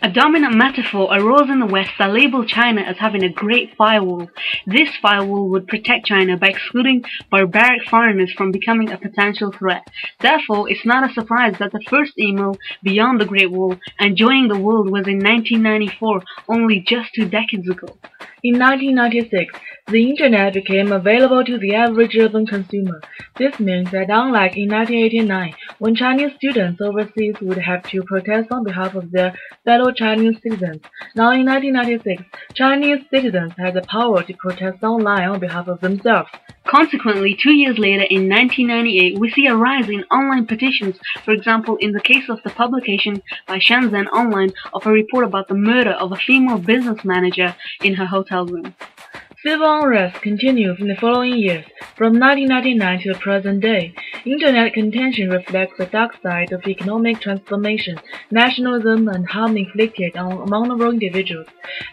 A dominant metaphor arose in the West that labeled China as having a Great Firewall. This firewall would protect China by excluding barbaric foreigners from becoming a potential threat. Therefore, it's not a surprise that the first email beyond the Great Wall and joining the world was in 1994, only just 2 decades ago. In 1996, the Internet became available to the average urban consumer. This means that unlike in 1989, when Chinese students overseas would have to protest on behalf of their fellow Chinese citizens, now in 1996, Chinese citizens had the power to protest online on behalf of themselves. Consequently, 2 years later, in 1998, we see a rise in online petitions, for example, in the case of the publication by Shenzhen Online of a report about the murder of a female business manager in her hotel room. Civil unrest continues in the following years. From 1999 to the present day, Internet contention reflects the dark side of economic transformation, nationalism, and harm inflicted on vulnerable individuals.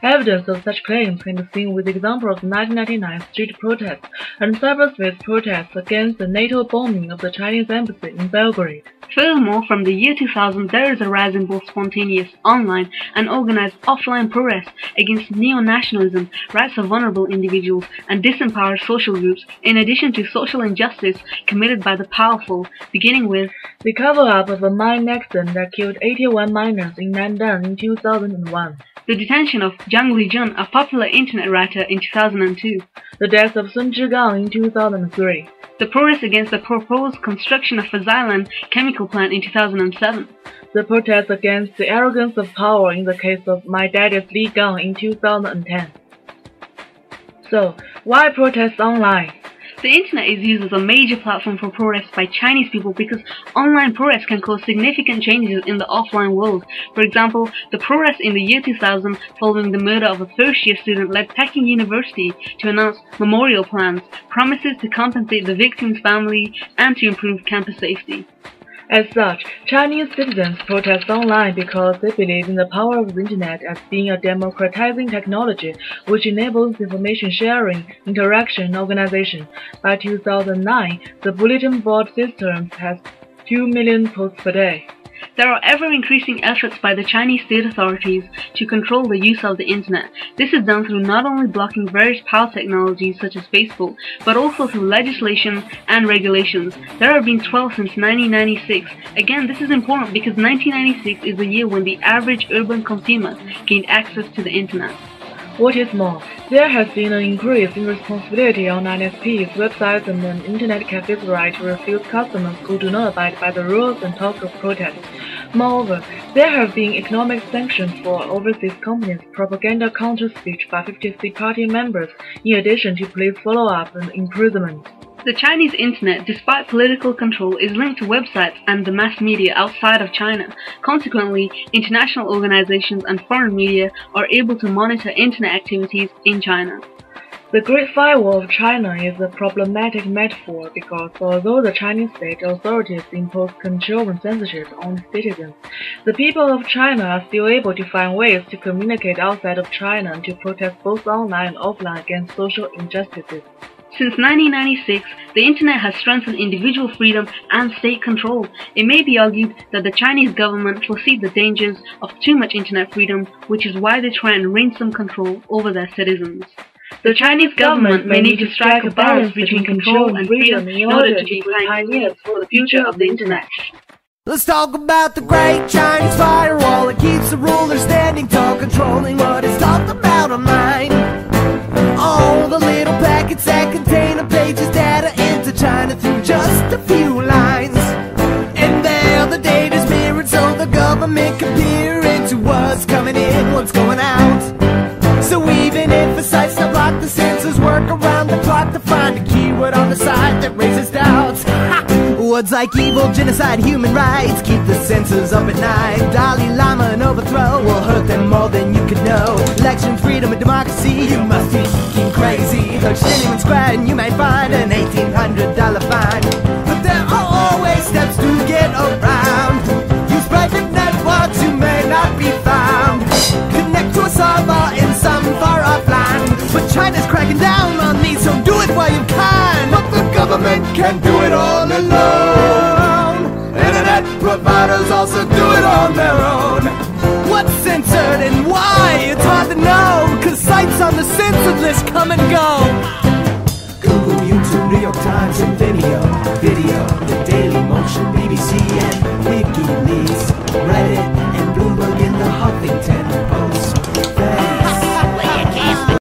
Evidence of such claims can be seen with the example of the 1999 street protests and cyberspace protests against the NATO bombing of the Chinese embassy in Belgrade. Furthermore, from the year 2000, there is a rise in both spontaneous online and organized offline protests against neo-nationalism, rights of vulnerable individuals, and disempowered social groups, in addition to social injustice committed by the powerful, beginning with the cover-up of a mine accident that killed 81 miners in Nandan in 2001, the detention of Zheng, a popular internet writer, in 2002, the death of Sun Zhigang in 2003, the protest against the proposed construction of a Skylence chemical plant in 2007, the protest against the arrogance of power in the case of My Daddy's Li Gang in 2010. So, why protest online? The internet is used as a major platform for protests by Chinese people because online protests can cause significant changes in the offline world. For example, the protest in the year 2000 following the murder of a first-year student led Peking University to announce memorial plans, promises to compensate the victim's family, and to improve campus safety. As such, Chinese citizens protest online because they believe in the power of the Internet as being a democratizing technology which enables information sharing, interaction, and organization. By 2009, the bulletin board system has 2 million posts per day. There are ever-increasing efforts by the Chinese state authorities to control the use of the Internet. This is done through not only blocking various power technologies such as Facebook, but also through legislation and regulations. There have been 12 since 1996. Again, this is important because 1996 is the year when the average urban consumer gained access to the Internet. What is more, there has been an increase in responsibility on ISPs, websites, and Internet cafes' right to refuse customers who do not abide by the rules and talk of protest. Moreover, there have been economic sanctions for overseas companies, propaganda counter-speech by 50 party members, in addition to police follow-up and imprisonment. The Chinese internet, despite political control, is linked to websites and the mass media outside of China. Consequently, international organizations and foreign media are able to monitor internet activities in China. The Great Firewall of China is a problematic metaphor because although the Chinese state authorities impose control and censorship on citizens, the people of China are still able to find ways to communicate outside of China and to protest both online and offline against social injustices. Since 1996, the Internet has strengthened individual freedom and state control. It may be argued that the Chinese government foresees the dangers of too much Internet freedom, which is why they try and wring some control over their citizens. The Chinese government may need to strike a balance between control and freedom in order to be pioneers for the future of the Internet. Let's talk about the Great Chinese Firewall. It keeps the ruler standing tall, controlling what is talked about online. All the little packets that contain a page's data into China through just a few lines. And there the data's mirrored so the government can peer into what's coming in, what's going out. So even if a site's not blocked, the censors work around the clock to find a keyword on the site that raises doubts. Words like evil, genocide, human rights keep the censors up at night. Dalai Lama and overthrow will hurt them more than you could know. Election, freedom, and democracy, you must be fucking crazy. Search Tiananmen Square and you might find an $1,800 fine. But there are always steps to get around. Use private networks, you may not be found. Connect to a server in some far-off land. But China's cracking down on these, so do it while you can. But the government can't do it all alone. Internet providers also do it on their own. what's censored and why? It's hard to know, cause sites on the censored list come and go. Google, YouTube, New York Times, and video.